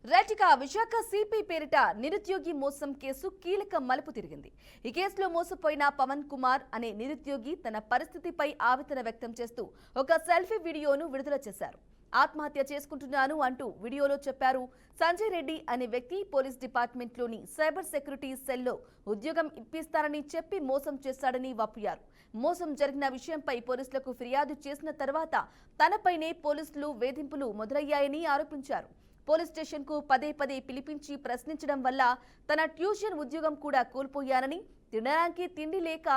రైట్గా Visakha CP పేరిట నిరుద్యోగి మోసం కేసు కీలక మలుపు తిరిగింది. ఈ కేసులో మోసపోయిన పవన్ కుమార్ అనే నిరుద్యోగి తన పరిస్థితిపై ఆవేదన వ్యక్తం చేస్తూ ఒక సెల్ఫీ వీడియోను విడుదల చేశారు. ఆత్మహత్య చేసుకుంటున్నాను అంటూ వీడియోలో చెప్పారు. సంజయ్ రెడ్డి అనే వ్యక్తి పోలీస్ డిపార్ట్మెంట్లోని సైబర్ సెక్యూరిటీ సెల్లో ఉద్యోగం ఇప్పిస్తారని చెప్పి మోసం చేశాడని వాపోయారు. మోసం జరిగిన విషయంపై పోలీసులకు ఫిర్యాదు చేసిన తర్వాత తనపైనే పోలీసులు వేధింపులు మొదలయ్యాయని ఆరోపించారు. పోలీస్ స్టేషన్ కు పదే పదే పిలిపించి ప్రశ్నించడం వల్ల తన ట్యూషన్ ఉద్యోగం కూడా కోల్పోయానని, తినడానికి తిండి లేక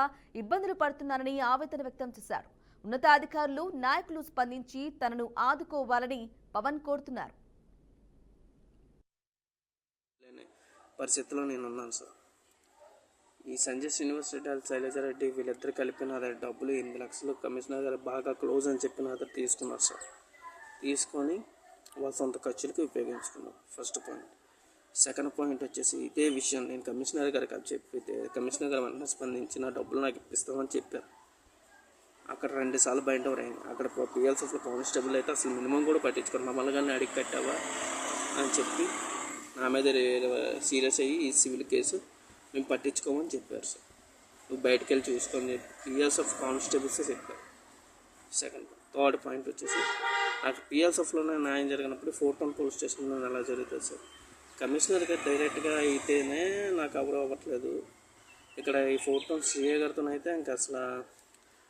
ఇబ్బందులు పడుతున్నానని ఆవేదన వ్యక్తం చేశారు. ఉన్నతాధికారులు, నాయకులు స్పందించి తనను ఆదుకోవాలని పవన్ కోరుతున్నారు. పరిస్థితిలో నేను ఉన్నాను సార్. ఈ సంజయ్ శ్రీనివాస్ రెడ్డి, శైలజారెడ్డి వీళ్ళిద్దరు కలిపి నా దగ్గర డబ్బులు 8 లక్షలు కమిషనర్ గారు బాగా క్లోజ్ అని చెప్పి నా దగ్గర తీసుకున్నారు సార్. తీసుకొని వాళ్ళ సొంత ఖర్చులకి ఉపయోగించుకున్నాం. First point. సెకండ్ పాయింట్ వచ్చేసి ఇదే విషయం నేను కమిషనర్ గారికి చెప్పితే కమిషనర్ గారు వెంటనే స్పందించి నా డబ్బులు నాకు ఇప్పిస్తామని చెప్పారు. అక్కడ 2 సార్లు బయట అయింది. అక్కడ పిఎల్సీలో కానిస్టేబుల్ అయితే అసలు మినిమం కూడా పట్టించుకోరు. మమ్మల్ని కానీ అడిగి కట్టావా అని చెప్పి నా మీద సీరియస్ అయ్యి ఈ సివిల్ కేసు మేము పట్టించుకోమని చెప్పారు సార్. నువ్వు బయటకు వెళ్ళి చూసుకొని చెప్పి పిఎల్సీ కానిస్టేబుల్సే చెప్పారు. సెకండ్ థర్డ్ పాయింట్ వచ్చేసి నాకు పిఎల్సీలోనే న్యాయం జరిగినప్పుడు 4 టౌన్ పోలీస్ స్టేషన్లో ఎలా జరుగుతుంది సార్. కమిషనర్ గారు డైరెక్ట్గా అయితేనే నాకు ఎవరు అవ్వట్లేదు. ఇక్కడ ఈ 4 టౌన్ సిఏ గారితో అయితే ఇంకా అసలు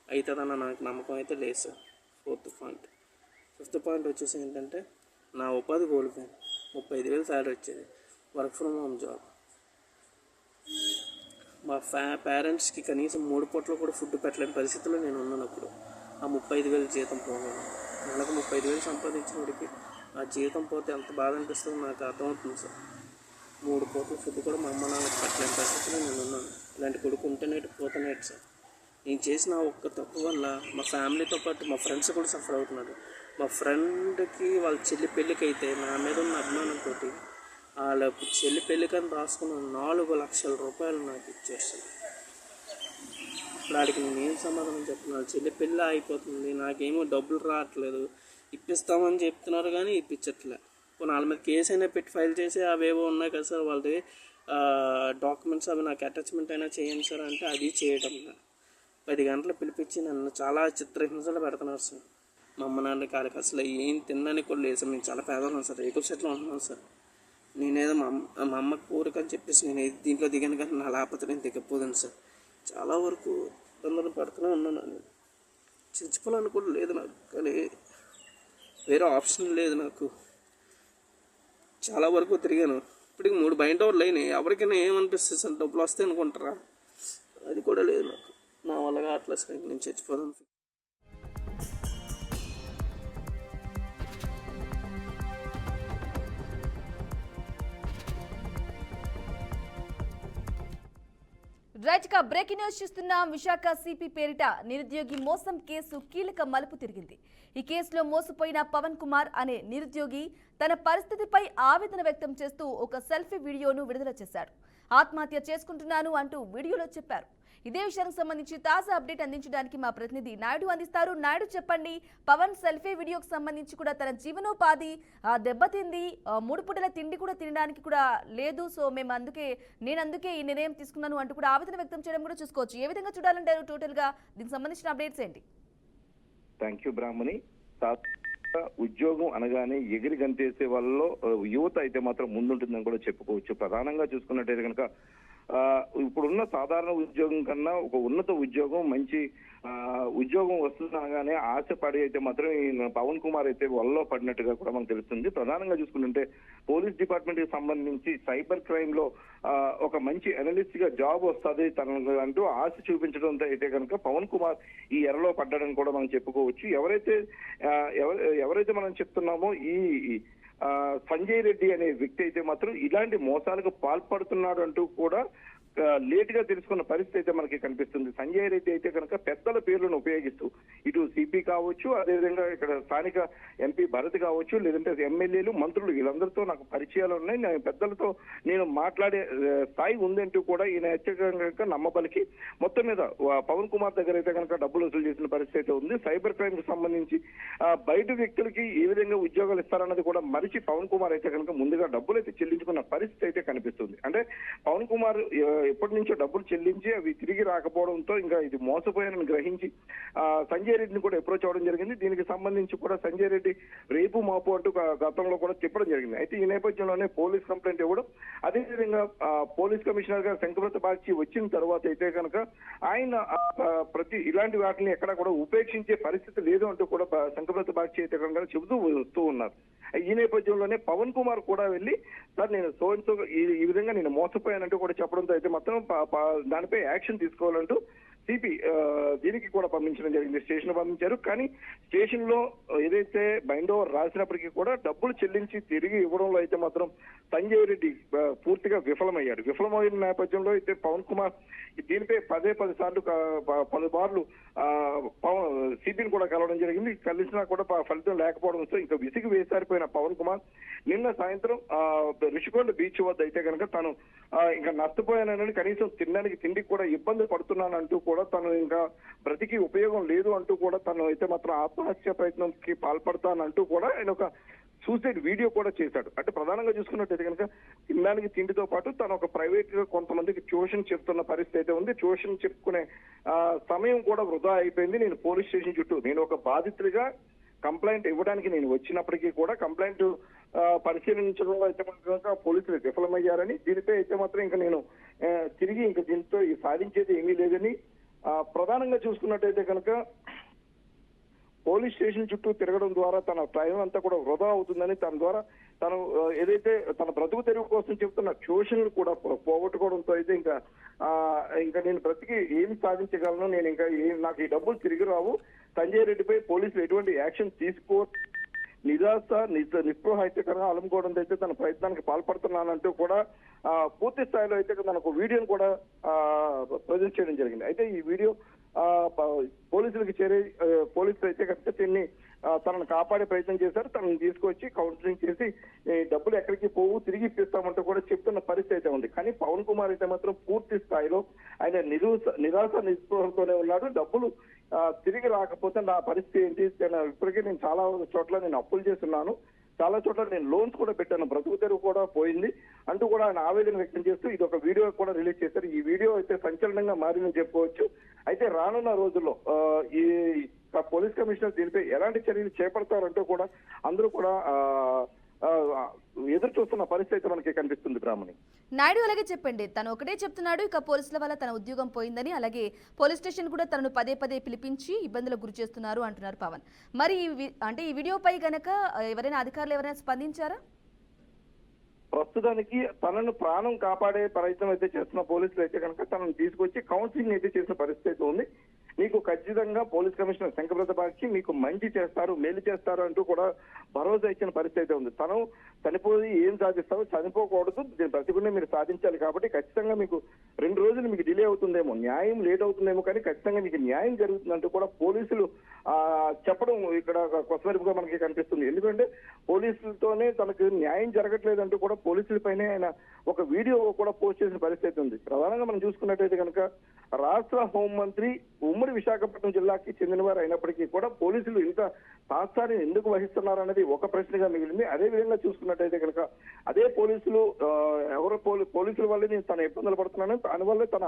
అవుతుందన్న నాకు నమ్మకం అయితే లేదు sir. Fourth point. Fifth point వచ్చేసి ఏంటంటే నా ఉపాధి కోల్పోయాను. 35,000 శాలరీ వచ్చేది, వర్క్ ఫ్రమ్ హోమ్ జాబ్. మా పేరెంట్స్కి కనీసం 3 పూటలు కూడా ఫుడ్ పెట్టలేని పరిస్థితిలో నేను ఉన్నప్పుడు ఆ 35,000 జీతం పోగలను. నెలకు 35,000 సంపాదించినడికి ఆ జీతం పోతే ఎంత బాధ అనిపిస్తుందో నాకు అర్థమవుతుంది సార్. 3 పూటల ఫుడ్ కూడా మా అమ్మ నాన్నకి పెట్టలేని పరిస్థితిలో నేను ఉన్నాను. ఇలాంటి కొడుకు ఉంటేనేటి పోతేనేటి సార్. నేను చేసిన ఒక్క తప్పు వల్ల మా ఫ్యామిలీతో పాటు మా ఫ్రెండ్స్ కూడా సఫర్ అవుతున్నారు. మా ఫ్రెండ్కి వాళ్ళ చెల్లి పెళ్ళికి అయితే నా మీద ఉన్న అభిమానంతో వాళ్ళ చెల్లి పెళ్ళికని రాసుకున్న 4 లక్షల రూపాయలు నాకు ఇచ్చారు సార్. వాడికి నేను ఏం సమాధానం చెప్తున్నాను? చెల్లి పెళ్ళి అయిపోతుంది, నాకేమో డబ్బులు రావట్లేదు, ఇప్పిస్తామని చెప్తున్నారు కానీ ఇప్పించట్లే. వాళ్ళ మీద కేసు అయినా పెట్టి ఫైల్ చేసి అవేవో ఉన్నాయి కదా సార్, వాళ్ళది డాక్యుమెంట్స్ అవి నాకు అటాచ్మెంట్ అయినా చేయండి సార్ అంటే అది చేయడం. 10 గంటలు పిలిపించి నన్ను చాలా చిత్రహింసలు పెడుతున్నారు సార్. మా అమ్మ నాన్న కాళ్ళకి అసలు ఏం తినడానికి కూడా లేదు సార్. నేను చాలా పేదన్నాను సార్, రేకుల సెట్లో ఉంటున్నాను సార్. నేనేదో మా అమ్మ కోరిక అని చెప్పేసి నేను దీంట్లో దిగాను కానీ నా లేకపోతే నేను దిగపోదాను సార్. చాలా వరకు ఇబ్బందులు పడుతూనే ఉన్నాను. నేను చచ్చిపోవాలని కూడా లేదు నాకు, కానీ వేరే ఆప్షన్ లేదు నాకు. చాలా వరకు తిరిగాను. ఇప్పటికి 3 బైండ్ ఓవర్లు అయినాయి. ఎవరికైనా ఏమనిపిస్తుంది సార్, డబ్బులు వస్తాయి అనుకుంటారా? అది కూడా లేదు నాకు. నా వల్లగా అట్లా సార్ నేను చచ్చిపోదాను. రైట్గా బ్రేకింగ్ న్యూస్ చూస్తున్నాం. విశాఖ సిపి పేరిట నిరుద్యోగి మోసం కేసు కీలక మలుపు తిరిగింది. ఈ కేసులో మోసపోయిన పవన్ కుమార్ అనే నిరుద్యోగి తన పరిస్థితిపై ఆవేదన వ్యక్తం చేస్తూ ఒక సెల్ఫీ వీడియోను విడుదల చేశాడు. ఆత్మహత్య చేసుకుంటున్నాను అంటూ వీడియోలో చెప్పారు. ఇదే విషయానికి సంబంధించి తాజా అప్డేట్ అందించడానికి మా ప్రతినిధి నాయుడు అందిస్తారు. నాయుడు, చెప్పండి, పవన్ సెల్ఫీ వీడియోకి సంబంధించి కూడా తన జీవనోపాధి దెబ్బతింది, 3 పూటల తిండి కూడా తినడానికి కూడా లేదు, సో నేను అందుకే ఈ నిర్ణయం తీసుకున్నాను అంటూ కూడా ఆవేదన వ్యక్తం చేయడం కూడా చూసుకోవచ్చు. ఏ విధంగా చూడాలంటారు టోటల్ గా దీనికి సంబంధించిన అప్డేట్స్ ఏంటి? థ్యాంక్ యూ బ్రాహ్మణి. ఉద్యోగం అనగానే ఎగిరి గంతేసే వాళ్ళలో యువత అయితే మాత్రం ముందుంటుందని కూడా చెప్పుకోవచ్చు. ప్రధానంగా చూసుకున్నట్టయితే కనుక ఇప్పుడున్న సాధారణ ఉద్యోగం కన్నా ఒక ఉన్నత ఉద్యోగం, మంచి ఉద్యోగం వస్తుందనగానే ఆశపడి అయితే మాత్రం పవన్ కుమార్ అయితే వలలో పడినట్టుగా కూడా మనకు తెలుస్తుంది. ప్రధానంగా చూసుకుంటుంటే పోలీస్ డిపార్ట్మెంట్ కి సంబంధించి సైబర్ క్రైమ్ లో ఒక మంచి అనలిస్ట్ గా జాబ్ వస్తుంది తనకు అంటూ ఆశ చూపించడంతో అయితే కనుక పవన్ కుమార్ ఈ ఎరలో పడ్డాడని కూడా మనం చెప్పుకోవచ్చు. ఎవరైతే మనం చెప్తున్నామో ఈ సంజయ్ రెడ్డి అనే వ్యక్తి అయితే మాత్రం ఇలాంటి మోసాలకు పాల్పడుతున్నాడు అంటూ కూడా లేట్ గా తెలుసుకున్న పరిస్థితి అయితే మనకి కనిపిస్తుంది. సంజయ్ రెడ్డి అయితే కనుక పెద్దల పేర్లను ఉపయోగిస్తూ ఇటు సిపి కావచ్చు, అదేవిధంగా ఇక్కడ స్థానిక ఎంపీ భరత్ కావచ్చు, లేదంటే ఎమ్మెల్యేలు, మంత్రులు వీళ్ళందరితో నాకు పరిచయాలు ఉన్నాయి, నేను పెద్దలతో నేను మాట్లాడే స్థాయి ఉందంటూ కూడా ఈయన హెచ్చరిక నమ్మబలికి మొత్తం మీద పవన్ కుమార్ దగ్గర అయితే కనుక డబ్బులు వసూలు చేసిన పరిస్థితి అయితే ఉంది. సైబర్ క్రైమ్ కి సంబంధించి బయట వ్యక్తులకి ఏ విధంగా ఉద్యోగాలు ఇస్తారన్నది కూడా మరిచి పవన్ కుమార్ అయితే కనుక ముందుగా డబ్బులు అయితే చెల్లించుకున్న పరిస్థితి అయితే కనిపిస్తుంది. అంటే పవన్ కుమార్ ఎప్పటి నుంచో డబ్బులు చెల్లించి అవి తిరిగి రాకపోవడంతో ఇంకా ఇది మోసపోయానని గ్రహించి సంజయ్ రెడ్డిని కూడా అప్రోచ్ అవ్వడం జరిగింది. దీనికి సంబంధించి కూడా సంజయ్ రెడ్డి రేపు మాపు అంటూ గతంలో కూడా చెప్పడం జరిగింది. అయితే ఈ నేపథ్యంలోనే పోలీస్ కంప్లైంట్ ఇవ్వడం, అదేవిధంగా పోలీస్ కమిషనర్ గా శంకరత బాగ్చి వచ్చిన తర్వాత అయితే కనుక ఆయన ప్రతి ఇలాంటి వాటిని ఎక్కడ కూడా ఉపేక్షించే పరిస్థితి లేదు అంటూ కూడా శంకరత బాగ్చి అయితే కనుక చెబుతూ వస్తూ ఉన్నారు. ఈ నేపథ్యంలోనే పవన్ కుమార్ కూడా వెళ్ళి సార్ నేను సో ఈ విధంగా నేను మోసపోయానంటూ కూడా చెప్పడంతో అయితే మొత్తం దానిపై యాక్షన్ తీసుకోవాలంటూ సిపి దీనికి కూడా పంపించడం జరిగింది. స్టేషన్ పంపించారు. కానీ స్టేషన్ లో ఏదైతే బైండ్ ఓవర్ రాసినప్పటికీ కూడా డబ్బులు చెల్లించి తిరిగి ఇవ్వడంలో అయితే మాత్రం సంజయ్ రెడ్డి పూర్తిగా విఫలమయ్యాడు. విఫలమైన నేపథ్యంలో అయితే పవన్ కుమార్ దీనిపై 10 సార్లు పలుమార్లు సిపిని కూడా కలవడం జరిగింది. కలిసినా కూడా ఫలితం లేకపోవడంతో ఇంకా విసిగి వేసారిపోయిన పవన్ కుమార్ నిన్న సాయంత్రం రిషికొండ బీచ్ వద్ద అయితే కనుక తను ఇంకా నష్టపోయానని, కనీసం తినడానికి తిండికి కూడా ఇబ్బంది పడుతున్నానంటూ కూడా తను ఇంకా బ్రతికి ఉపయోగం లేదు అంటూ కూడా తను అయితే మాత్రం ఆత్మహత్య ప్రయత్నంకి పాల్పడతానంటూ కూడా ఆయన ఒక సూసైడ్ వీడియో కూడా చేశాడు. అంటే ప్రధానంగా చూసుకున్నట్టయితే కనుక తినడానికి తిండితో పాటు తను ఒక ప్రైవేట్ గా కొంతమందికి ట్యూషన్ చెప్తున్న పరిస్థితి అయితే ఉంది. ట్యూషన్ చెప్పుకునే సమయం కూడా వృధా అయిపోయింది. నేను పోలీస్ స్టేషన్ చుట్టూ నేను ఒక బాధితుడిగా కంప్లైంట్ ఇవ్వడానికి నేను వచ్చినప్పటికీ కూడా కంప్లైంట్ పరిశీలించడంలో అయితే కనుక పోలీసులు విఫలమయ్యారని, దీనిపై అయితే మాత్రం ఇంకా నేను తిరిగి ఇంకా దీంతో సాధించేది ఏమీ లేదని, ప్రధానంగా చూసుకున్నట్టయితే కనుక పోలీస్ స్టేషన్ చుట్టూ తిరగడం ద్వారా తన టైం అంతా కూడా వృధా అవుతుందని, తన ద్వారా తను ఏదైతే తన బ్రతుకు తెరువు కోసం చెప్తున్న ట్యూషన్లు కూడా పోగొట్టుకోవడంతో అయితే ఇంకా నేను బ్రతికి ఏం సాధించగలను, నేను ఇంకా నాకు ఈ డబ్బులు తిరిగి రావు, సంజయ్ రెడ్డిపై పోలీసులు ఎటువంటి యాక్షన్ తీసుకో నిస్పృహ అయితే కనుక అలుముకోవడంతో అయితే తన ప్రయత్నానికి పాల్పడుతున్నానంటూ కూడా పూర్తి స్థాయిలో అయితే తనకు వీడియోను కూడా ప్రజెంట్ చేయడం జరిగింది. అయితే ఈ వీడియో పోలీసులకు పోలీసులు అయితే కనుక తనను కాపాడే ప్రయత్నం చేశారు. తనను తీసుకొచ్చి కౌన్సిలింగ్ చేసి డబ్బులు ఎక్కడికి పోవు, తిరిగి ఇప్పిస్తామంటూ కూడా చెప్తున్న పరిస్థితి అయితే ఉంది. కానీ పవన్ కుమార్ అయితే మాత్రం పూర్తి స్థాయిలో ఆయన నిరాశ నిస్పృహతోనే ఉన్నాడు. డబ్బులు తిరిగి రాకపోతే నా పరిస్థితి ఏంటి, ఇప్పటికే నేను చాలా చోట్ల నేను అప్పులు చేస్తున్నాను, చాలా చోట్ల నేను లోన్స్ కూడా పెట్టాను, బ్రతుకు తెరువు కూడా పోయింది అంటూ కూడా ఆయన ఆవేదన వ్యక్తం చేస్తూ ఇది ఒక వీడియో కూడా రిలీజ్ చేశారు. ఈ వీడియో అయితే సంచలనంగా మారిందని చెప్పుకోవచ్చు. అయితే రానున్న రోజుల్లో ఈ పోలీస్ కమిషనర్ దీనిపై ఎలాంటి చర్యలు చేపడతారంటూ కూడా అందరూ కూడా ఎదురు చూస్తున్న పరిస్థితి అయితే మనకి కనిపిస్తుంది. బ్రాహ్మణి నాయుడు అలాగే చెప్పండి, తను ఒకటే చెప్తున్నాడు ఇక పోలీసుల వల్ల తన ఉద్యోగం పోయిందని, అలాగే పోలీస్ స్టేషన్ కూడా తనను పదే పిలిపించి ఇబ్బందులకు గురి చేస్తున్నారు అంటున్నారు పవన్. మరి ఈ వీడియోపై గనక అధికారులు ఎవరైనా స్పందించారా? ప్రస్తుతానికి తనను ప్రాణం కాపాడే ప్రయత్నం అయితే చేస్తున్న పోలీసులు అయితే కనుక తనను తీసుకొచ్చి కౌన్సిలింగ్ అయితే చేసిన పరిస్థితి ఉంది. మీకు ఖచ్చితంగా పోలీస్ కమిషనర్ శంకరత బాగ్చి మీకు మంచి చేస్తారు, మేలు చేస్తారు అంటూ కూడా భరోసా ఇచ్చిన పరిస్థితి ఉంది. తను చనిపోయి ఏం సాధిస్తారో, చనిపోకూడదు, దీని ప్రతికుండా మీరు సాధించాలి కాబట్టి ఖచ్చితంగా మీకు 2 రోజులు మీకు డిలే అవుతుందేమో, న్యాయం లేట్ అవుతుందేమో, కానీ ఖచ్చితంగా మీకు న్యాయం జరుగుతుందంటూ కూడా పోలీసులు చెప్పడం ఇక్కడ కొసమెరుపుగా మనకి కనిపిస్తుంది. ఎందుకంటే పోలీసులతోనే తనకు న్యాయం జరగట్లేదంటూ కూడా పోలీసులపైనే ఆయన ఒక వీడియో కూడా పోస్ట్ చేసిన పరిస్థితి ఉంది. ప్రధానంగా మనం చూసుకున్నట్టయితే కనుక రాష్ట్ర హోంమంత్రి ఉమ్మడి విశాఖపట్నం జిల్లాకి చెందినవారు అయినప్పటికీ కూడా పోలీసులు ఇంత తాత్సారిని ఎందుకు వహిస్తున్నారు అనేది ఒక ప్రశ్నగా మిగిలింది. అదే విధంగా చూసుకున్నట్టయితే కనుక అదే పోలీసులు పోలీసుల వల్లే నేను తన ఇబ్బందులు పడుతున్నాను, దానివల్లే తన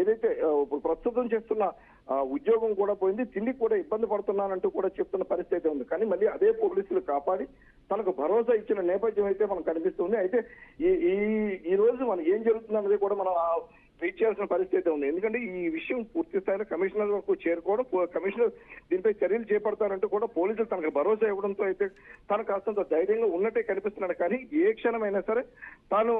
ఏదైతే ప్రస్తుతం చేస్తున్న ఉద్యోగం కూడా పోయింది, తిండికి కూడా ఇబ్బంది పడుతున్నానంటూ కూడా చెప్తున్న పరిస్థితి ఉంది. కానీ మళ్ళీ అదే పోలీసులు కాపాడి తనకు భరోసా ఇచ్చిన నేపథ్యం అయితే మనకు కనిపిస్తుంది. అయితే ఈ రోజు మనం ఏం జరుగుతుంది అన్నది కూడా మనం వెయిట్ చేయాల్సిన పరిస్థితి ఉంది. ఎందుకంటే ఈ విషయం పూర్తి స్థాయిలో కమిషనర్ వరకు చేరుకోవడం, కమిషనర్ దీనిపై చర్యలు చేపడతారంటూ కూడా పోలీసులు తనకు భరోసా ఇవ్వడంతో అయితే తను కాస్తంత ధైర్యంగా ఉన్నట్టే కనిపిస్తున్నాడు. కానీ ఏ క్షణమైనా సరే తాను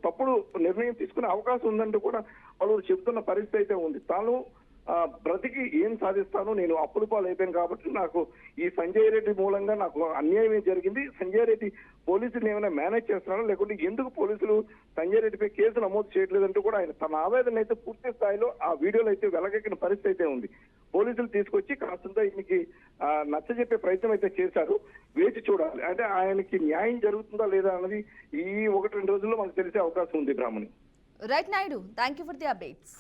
తప్పుడు నిర్ణయం తీసుకునే అవకాశం ఉందంటూ కూడా పలువురు చెబుతున్న పరిస్థితి అయితే ఉంది. తాను బ్రతికి ఏం సాధిస్తాను, నేను అప్పుల పాలు అయిపోయాను కాబట్టి నాకు ఈ సంజయ్ రెడ్డి మూలంగా నాకు అన్యాయం జరిగింది, సంజయ్ రెడ్డి పోలీసులు ఏమైనా మేనేజ్ చేస్తున్నారో లేకుంటే ఎందుకు పోలీసులు సంజయ్ రెడ్డిపై కేసు నమోదు చేయట్లేదంటూ కూడా ఆయన తన ఆవేదన అయితే పూర్తి స్థాయిలో ఆ వీడియోలో అయితే వెలగెక్కిన పరిస్థితి అయితే ఉంది. పోలీసులు తీసుకొచ్చి కాస్తంత ఈయనకి నచ్చజెప్పే ప్రయత్నం అయితే చేశారు. వేచి చూడాలి, అంటే ఆయనకి న్యాయం జరుగుతుందా లేదా అన్నది ఈ 1-2 రోజుల్లో మనకు తెలిసే అవకాశం ఉంది. Brahmani. Right Naidu, thank you for the updates.